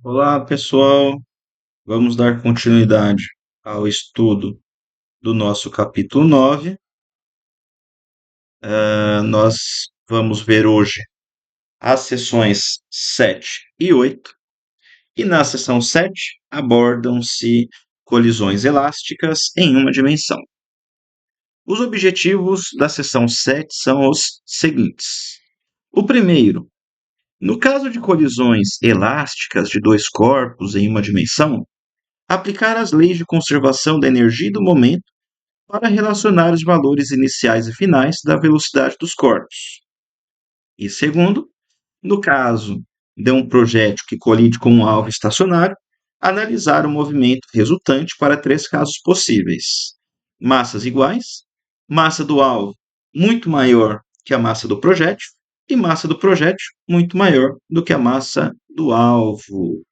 Olá, pessoal. Vamos dar continuidade ao estudo do nosso capítulo 9. Nós vamos ver hoje as sessões 7 e 8. E na sessão 7 abordam-se colisões elásticas em uma dimensão. Os objetivos da sessão 7 são os seguintes. O primeiro, no caso de colisões elásticas de dois corpos em uma dimensão, aplicar as leis de conservação da energia e do momento para relacionar os valores iniciais e finais da velocidade dos corpos. E segundo, no caso de um projétil que colide com um alvo estacionário, analisar o movimento resultante para três casos possíveis: massas iguais, massa do alvo muito maior que a massa do projétil e massa do projétil muito maior do que a massa do alvo.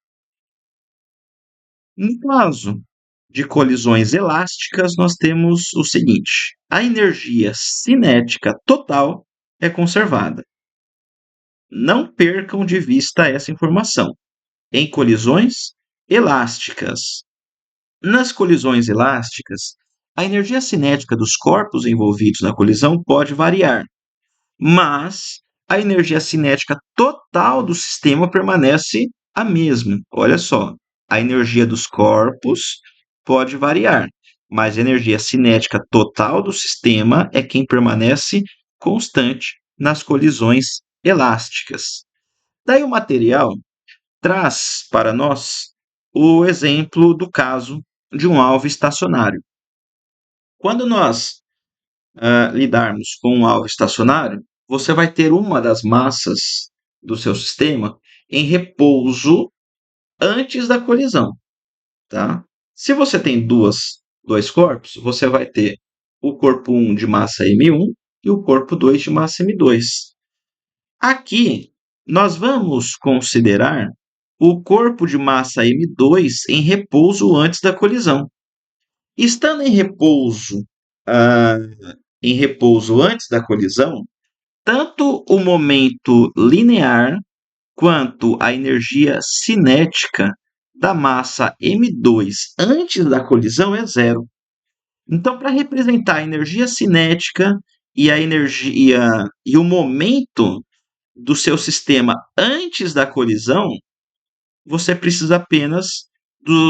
No caso de colisões elásticas, nós temos o seguinte: a energia cinética total é conservada. Não percam de vista essa informação. Em colisões elásticas. Nas colisões elásticas, a energia cinética dos corpos envolvidos na colisão pode variar, mas a energia cinética total do sistema permanece a mesma. Olha só, a energia dos corpos pode variar, mas a energia cinética total do sistema é quem permanece constante nas colisões elásticas. Daí o material traz para nós o exemplo do caso de um alvo estacionário. Quando nós lidarmos com um alvo estacionário, você vai ter uma das massas do seu sistema em repouso antes da colisão, tá? Se você tem dois corpos, você vai ter o corpo 1 de massa M1 e o corpo 2 de massa M2. Aqui, nós vamos considerar o corpo de massa M2 em repouso antes da colisão. Estando ah, em repouso antes da colisão, tanto o momento linear quanto a energia cinética da massa M2 antes da colisão é zero. Então, para representar a energia cinética e a energia e o momento do seu sistema antes da colisão, você precisa apenas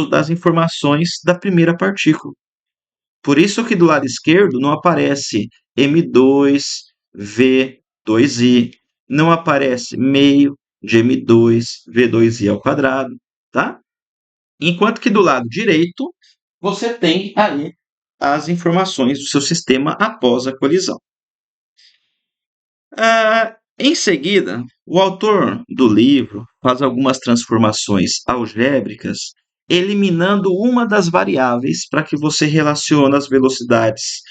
das informações da primeira partícula. Por isso que do lado esquerdo não aparece M2, V2i, não aparece meio de M2, V2i ao quadrado, tá? Enquanto que do lado direito, você tem aí as informações do seu sistema após a colisão. Em seguida, o autor do livro faz algumas transformações algébricas, eliminando uma das variáveis para que você relacione as velocidades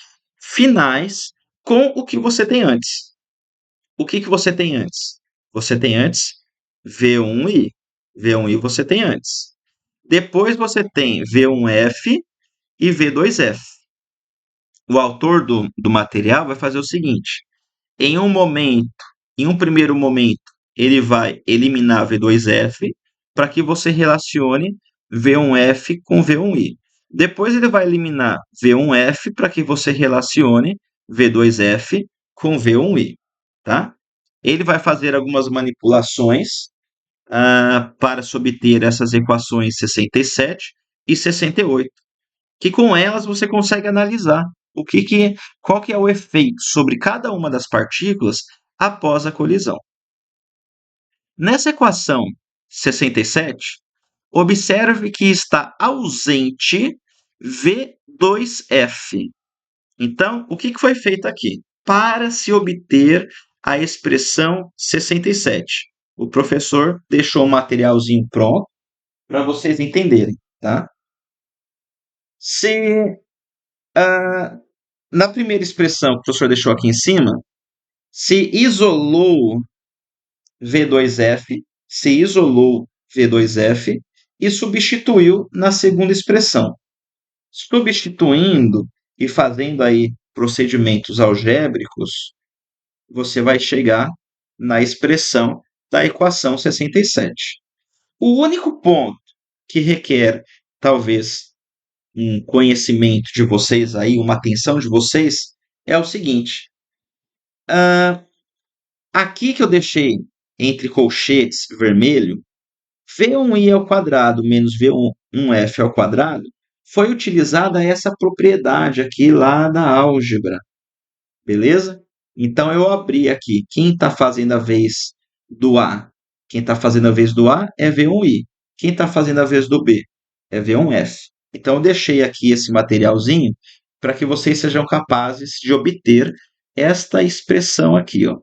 finais com o que você tem antes. O que você tem antes? Você tem antes V1i. V1i você tem antes. Depois você tem V1f e V2f. O autor do material vai fazer o seguinte: em um primeiro momento, ele vai eliminar V2f para que você relacione V1f com V1i. Depois ele vai eliminar V1f para que você relacione V2f com V1i, tá? Ele vai fazer algumas manipulações para se obter essas equações 67 e 68, que com elas você consegue analisar qual que é o efeito sobre cada uma das partículas após a colisão. Nessa equação 67, observe que está ausente V2f. Então, o que foi feito aqui? Para se obter a expressão 67. O professor deixou um materialzinho pronto para vocês entenderem, tá? Se na primeira expressão que o professor deixou aqui em cima, se isolou V2f, se isolou V2f e substituiu na segunda expressão. Substituindo e fazendo aí procedimentos algébricos, você vai chegar na expressão da equação 67. O único ponto que requer, talvez, um conhecimento de vocês aí, uma atenção de vocês, é o seguinte. Aqui que eu deixei entre colchetes vermelho, V1i ao quadrado menos V1f ao quadrado, foi utilizada essa propriedade aqui lá da álgebra, beleza? Então eu abri aqui, quem está fazendo a vez do A? Quem está fazendo a vez do A é V1i. Quem está fazendo a vez do B é V1f. Então eu deixei aqui esse materialzinho para que vocês sejam capazes de obter esta expressão aqui, ó,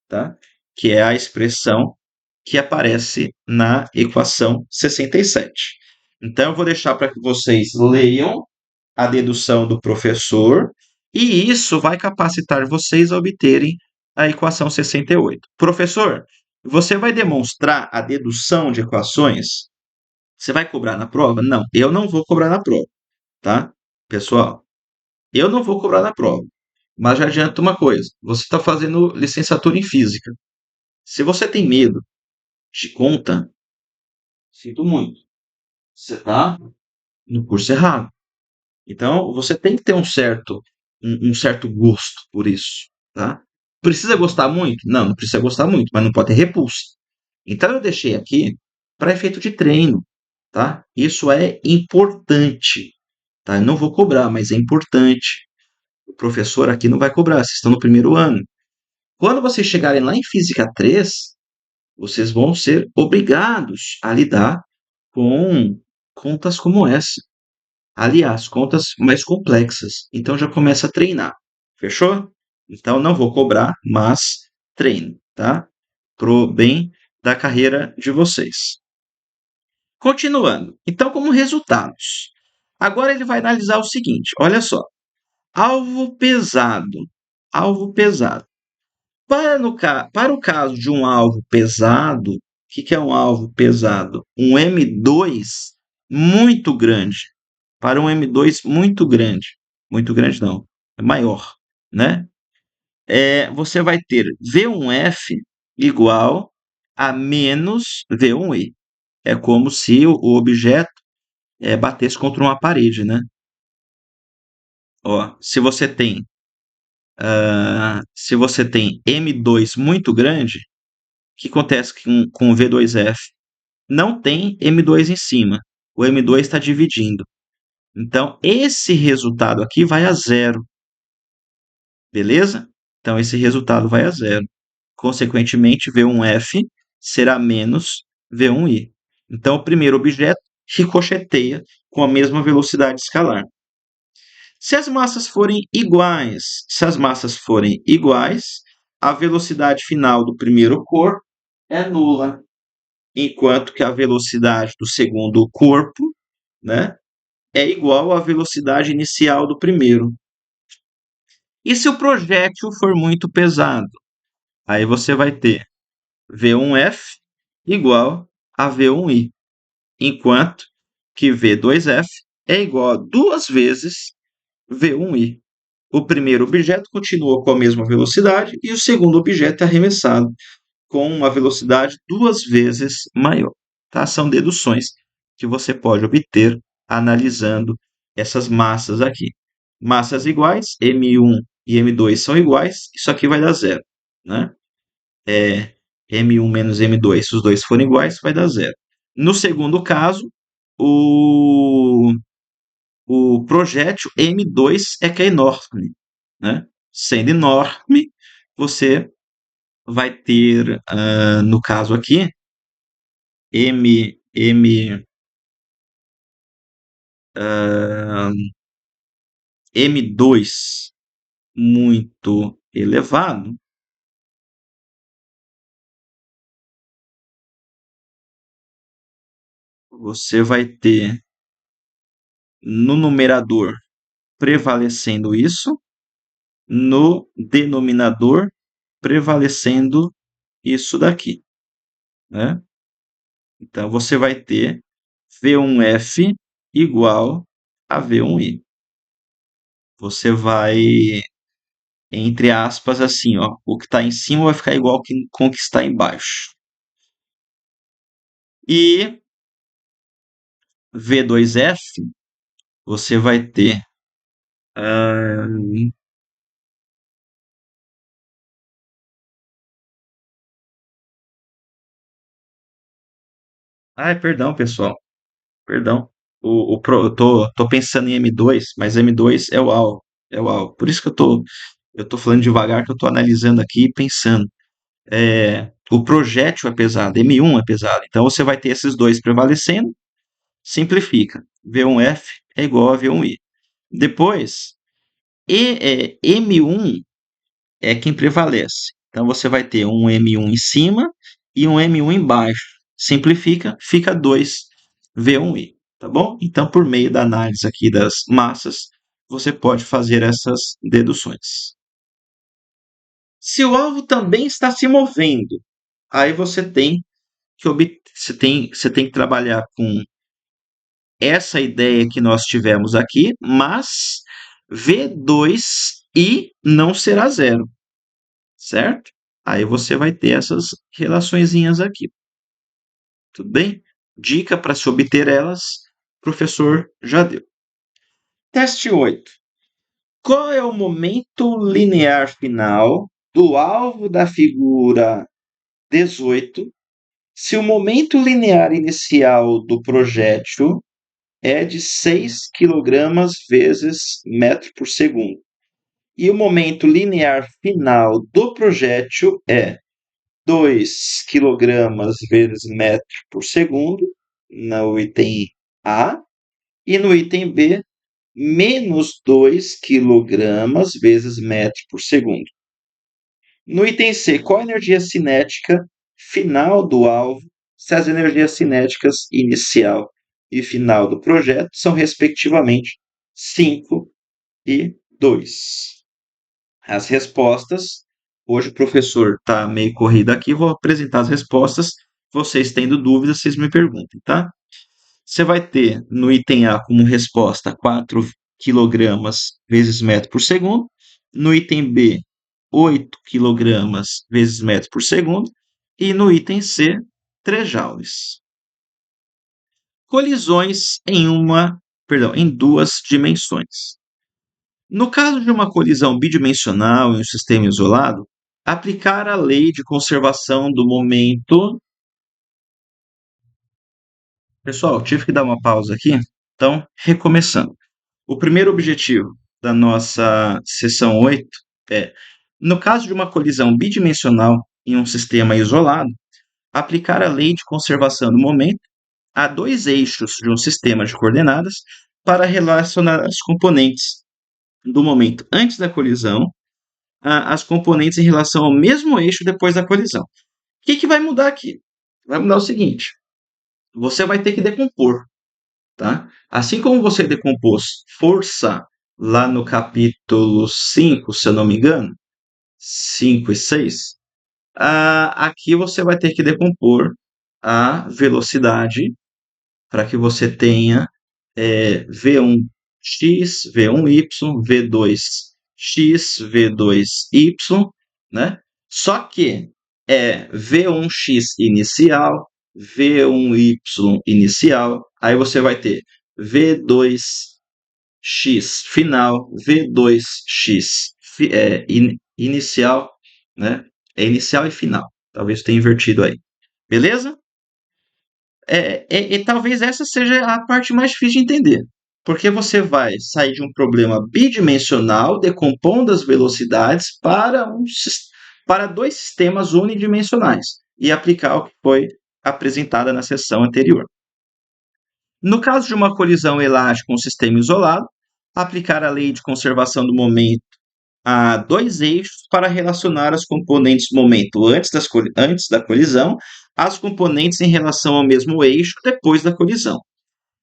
tá? Que é a expressão que aparece na equação 67. Então, eu vou deixar para que vocês leiam a dedução do professor e isso vai capacitar vocês a obterem a equação 68. Professor, você vai demonstrar a dedução de equações? Você vai cobrar na prova? Não, eu não vou cobrar na prova, tá? Pessoal, eu não vou cobrar na prova. Mas já adianto uma coisa: você está fazendo licenciatura em física. Se você tem medo de conta, sinto muito. Você está no curso errado. Então, você tem que ter um certo gosto por isso, tá? Precisa gostar muito? Não, não precisa gostar muito, mas não pode ter repulsa. Então, eu deixei aqui para efeito de treino, tá? Isso é importante, tá? Eu não vou cobrar, mas é importante. O professor aqui não vai cobrar, vocês estão no primeiro ano. Quando vocês chegarem lá em Física 3, vocês vão ser obrigados a lidar com contas como essa. Aliás, contas mais complexas. Então já começa a treinar. Fechou? Então não vou cobrar, mas treino, tá? Pro bem da carreira de vocês. Continuando. Então, como resultados. Agora ele vai analisar o seguinte: olha só. Alvo pesado. Alvo pesado. Para o caso de um alvo pesado, o que é um alvo pesado? Um M2 muito grande. Para um M2 muito grande não, é maior, né? Você vai ter V1F igual a menos V1i. É como se o objeto batesse contra uma parede, né? Ó, se você tem M2 muito grande, o que acontece com o V2F? Não tem M2 em cima. O M2 está dividindo. Então, esse resultado aqui vai a zero. Beleza? Então, esse resultado vai a zero. Consequentemente, V1F será menos V1i. Então, o primeiro objeto ricocheteia com a mesma velocidade escalar. Se as massas forem iguais, a velocidade final do primeiro corpo é nula, enquanto que a velocidade do segundo corpo, né, é igual à velocidade inicial do primeiro. E se o projétil for muito pesado? Aí você vai ter V1F igual a V1i, enquanto que V2F é igual a duas vezes V1i. O primeiro objeto continua com a mesma velocidade e o segundo objeto é arremessado com uma velocidade duas vezes maior. Tá? São deduções que você pode obter analisando essas massas aqui. Massas iguais, M1 e M2 são iguais, isso aqui vai dar zero, né? M1 menos M2, se os dois forem iguais, vai dar zero. No segundo caso, o, o projétil M2 é que é enorme, né? Sendo enorme, você vai ter, no caso aqui, M2 muito elevado, você vai ter no numerador prevalecendo isso, no denominador prevalecendo isso daqui, né? Então, você vai ter V1F igual a V1i. Você vai, entre aspas, assim, ó, o que está em cima vai ficar igual com o que está embaixo. E V2F, você vai ter. ah, Ai, perdão, pessoal. Perdão. Eu tô pensando em M2, mas M2 é o alvo. É o alvo. Por isso que eu tô falando devagar, que eu tô analisando aqui e pensando. O projétil é pesado, M1 é pesado. Então você vai ter esses dois prevalecendo, simplifica. V1F é igual a V1I. Depois, M1 é quem prevalece. Então você vai ter um M1 em cima e um M1 embaixo. Simplifica, fica 2 V1I, tá bom? Então, por meio da análise aqui das massas, você pode fazer essas deduções. Se o alvo também está se movendo, aí você tem que trabalhar com essa ideia que nós tivemos aqui, mas V2I não será zero, certo? Aí você vai ter essas relaçõezinhas aqui, tudo bem? Dica para se obter elas, o professor já deu. Teste 8. Qual é o momento linear final do alvo da figura 18 se o momento linear inicial do projétil é de 6 kg vezes metro por segundo e o momento linear final do projétil é 2 kg vezes metro por segundo no item A e no item B menos 2 kg vezes metro por segundo. No item C, qual a energia cinética final do alvo se as energias cinéticas inicial e final do projeto são, respectivamente, 5 e 2? As respostas. Hoje o professor está meio corrido aqui, vou apresentar as respostas. Vocês tendo dúvidas, vocês me perguntem, tá? Você vai ter no item A como resposta 4 quilogramas vezes metro por segundo. No item B, 8 quilogramas vezes metro por segundo. E no item C, 3 joules. Colisões em duas dimensões. No caso de uma colisão bidimensional em um sistema isolado, aplicar a lei de conservação do momento. Pessoal, tive que dar uma pausa aqui, então, recomeçando. O primeiro objetivo da nossa sessão 8 é, no caso de uma colisão bidimensional em um sistema isolado, aplicar a lei de conservação do momento a dois eixos de um sistema de coordenadas para relacionar as componentes do momento antes da colisão às componentes em relação ao mesmo eixo depois da colisão. O que vai mudar aqui? Vai mudar o seguinte: você vai ter que decompor, tá? Assim como você decompôs força lá no capítulo 5, se eu não me engano, 5 e 6, aqui você vai ter que decompor a velocidade para que você tenha V1x, V1y, V2x, V2y, né? Só que é V1x inicial, V1y inicial, aí você vai ter V2x final, V2x inicial, né? É inicial e final. Talvez tenha invertido aí. Beleza? E talvez essa seja a parte mais difícil de entender. Porque você vai sair de um problema bidimensional, decompondo as velocidades para dois sistemas unidimensionais e aplicar o que foi apresentado na sessão anterior. No caso de uma colisão elástica com um sistema isolado, aplicar a lei de conservação do momento a dois eixos para relacionar as componentes momento antes da colisão às componentes em relação ao mesmo eixo depois da colisão.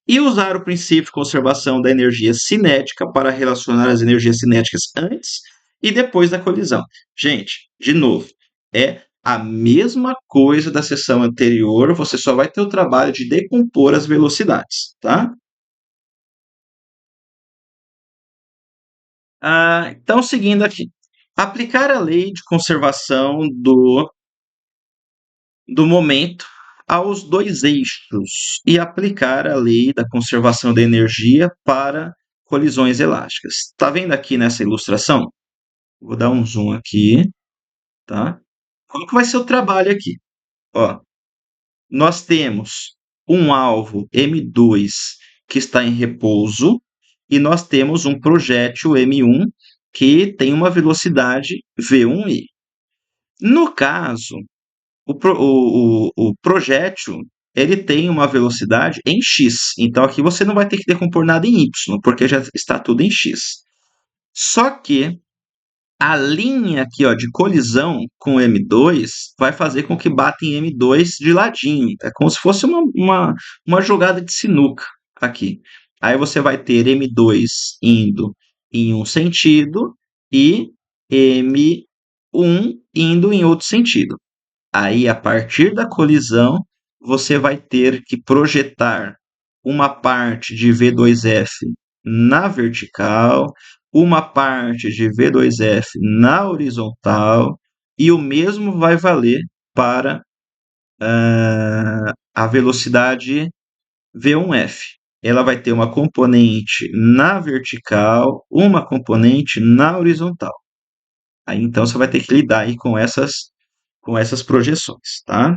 E usar o princípio de conservação da energia cinética para relacionar as energias cinéticas antes e depois da colisão. Gente, de novo, é a mesma coisa da sessão anterior, você só vai ter o trabalho de decompor as velocidades, tá? Então, seguindo aqui. Aplicar a lei de conservação do momento aos dois eixos e aplicar a lei da conservação da energia para colisões elásticas. Está vendo aqui nessa ilustração? Vou dar um zoom aqui, tá? Como que vai ser o trabalho aqui? Ó, nós temos um alvo M2 que está em repouso e nós temos um projétil M1 que tem uma velocidade V1i. No caso, o projétil ele tem uma velocidade em x, então aqui você não vai ter que decompor nada em y, porque já está tudo em x. Só que a linha aqui, ó, de colisão com M2 vai fazer com que bata em M2 de ladinho. É como se fosse uma jogada de sinuca aqui. Aí você vai ter M2 indo em um sentido e M1 indo em outro sentido. Aí, a partir da colisão, você vai ter que projetar uma parte de V2F na vertical, uma parte de V2F na horizontal, e o mesmo vai valer para a velocidade V1F. Ela vai ter uma componente na vertical, uma componente na horizontal. Aí, então, você vai ter que lidar aí com essas projeções, tá?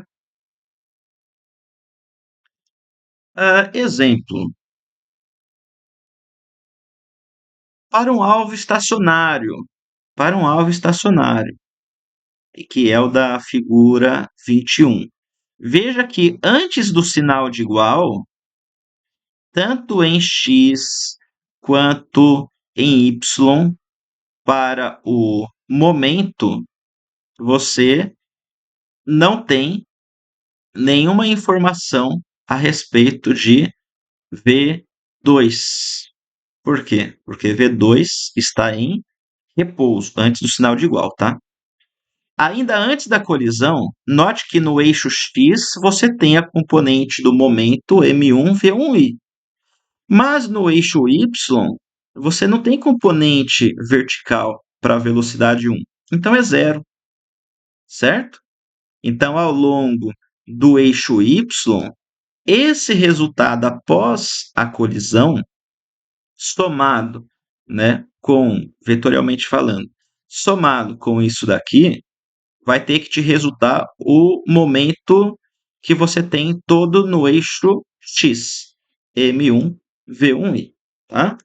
Exemplo, para um alvo estacionário, que é o da figura 21. Veja que antes do sinal de igual, tanto em x quanto em y, para o momento, você não tem nenhuma informação a respeito de V2. Por quê? Porque V2 está em repouso, antes do sinal de igual, tá? Ainda antes da colisão, note que no eixo X você tem a componente do momento M1V1i. Mas no eixo Y, você não tem componente vertical para a velocidade 1. Então é zero, certo? Então, ao longo do eixo Y, esse resultado após a colisão somado, né, vetorialmente falando, somado com isso daqui, vai ter que te resultar o momento que você tem todo no eixo X, M1, V1i, tá?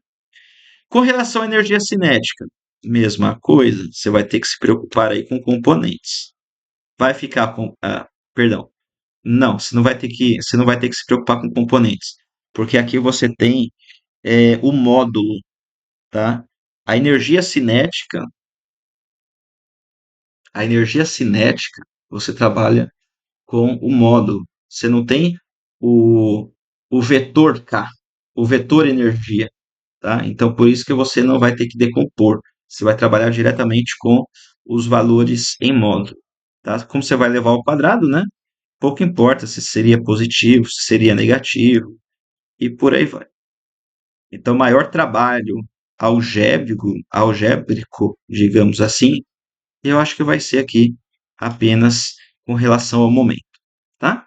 Com relação à energia cinética, mesma coisa, você vai ter que se preocupar aí com componentes. Vai ficar com, perdão, não, você não vai ter que se preocupar com componentes, porque aqui você tem o módulo, tá? A energia cinética, você trabalha com o módulo. Você não tem o vetor K, o vetor energia, tá? Então, por isso que você não vai ter que decompor. Você vai trabalhar diretamente com os valores em módulo, tá? Como você vai levar ao quadrado, né? Pouco importa se seria positivo, se seria negativo, e por aí vai. Então, maior trabalho algébrico, digamos assim, eu acho que vai ser aqui apenas com relação ao momento, tá?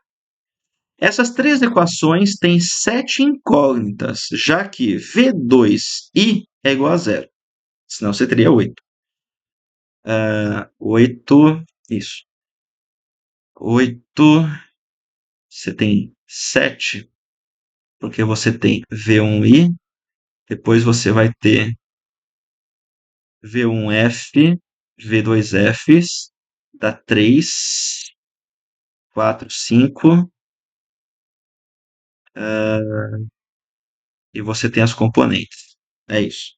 Essas três equações têm 7 incógnitas, já que V2i é igual a zero. Senão você teria 8. 8, isso. 8, você tem 7, porque você tem V1i, depois você vai ter V1f, V2fs, dá 3, 4, 5, e você tem as componentes. É isso.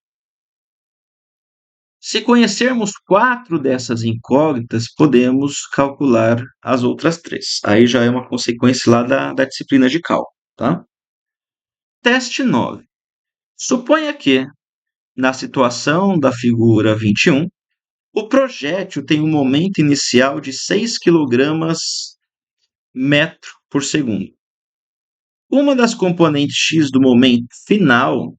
Se conhecermos 4 dessas incógnitas, podemos calcular as outras 3. Aí já é uma consequência lá da disciplina de cálculo, tá? Teste 9. Suponha que, na situação da figura 21, o projétil tem um momento inicial de 6 kg metro por segundo. Uma das componentes x do momento final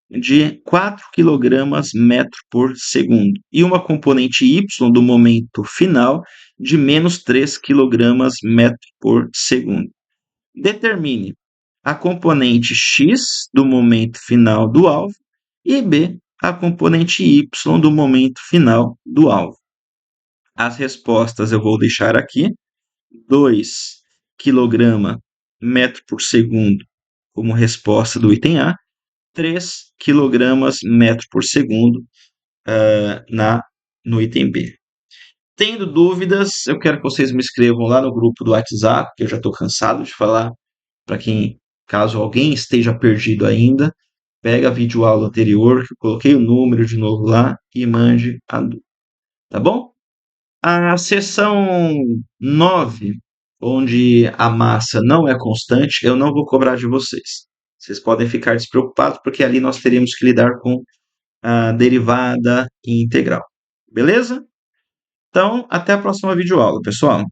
de 4 kg metro por segundo e uma componente y do momento final de menos 3 kg metro por segundo. Determine a componente x do momento final do alvo e B, a componente y do momento final do alvo. As respostas eu vou deixar aqui. 2 kg metro por segundo como resposta do item A, 3 kg metro por segundo no item B. Tendo dúvidas, eu quero que vocês me escrevam lá no grupo do WhatsApp, que eu já estou cansado de falar, para quem, caso alguém esteja perdido ainda, pega a videoaula anterior, que eu coloquei o número de novo lá, e mande a dúvida, tá bom? A seção 9, onde a massa não é constante, eu não vou cobrar de vocês. Vocês podem ficar despreocupados, porque ali nós teremos que lidar com a derivada e integral. Beleza? Então, até a próxima videoaula, pessoal.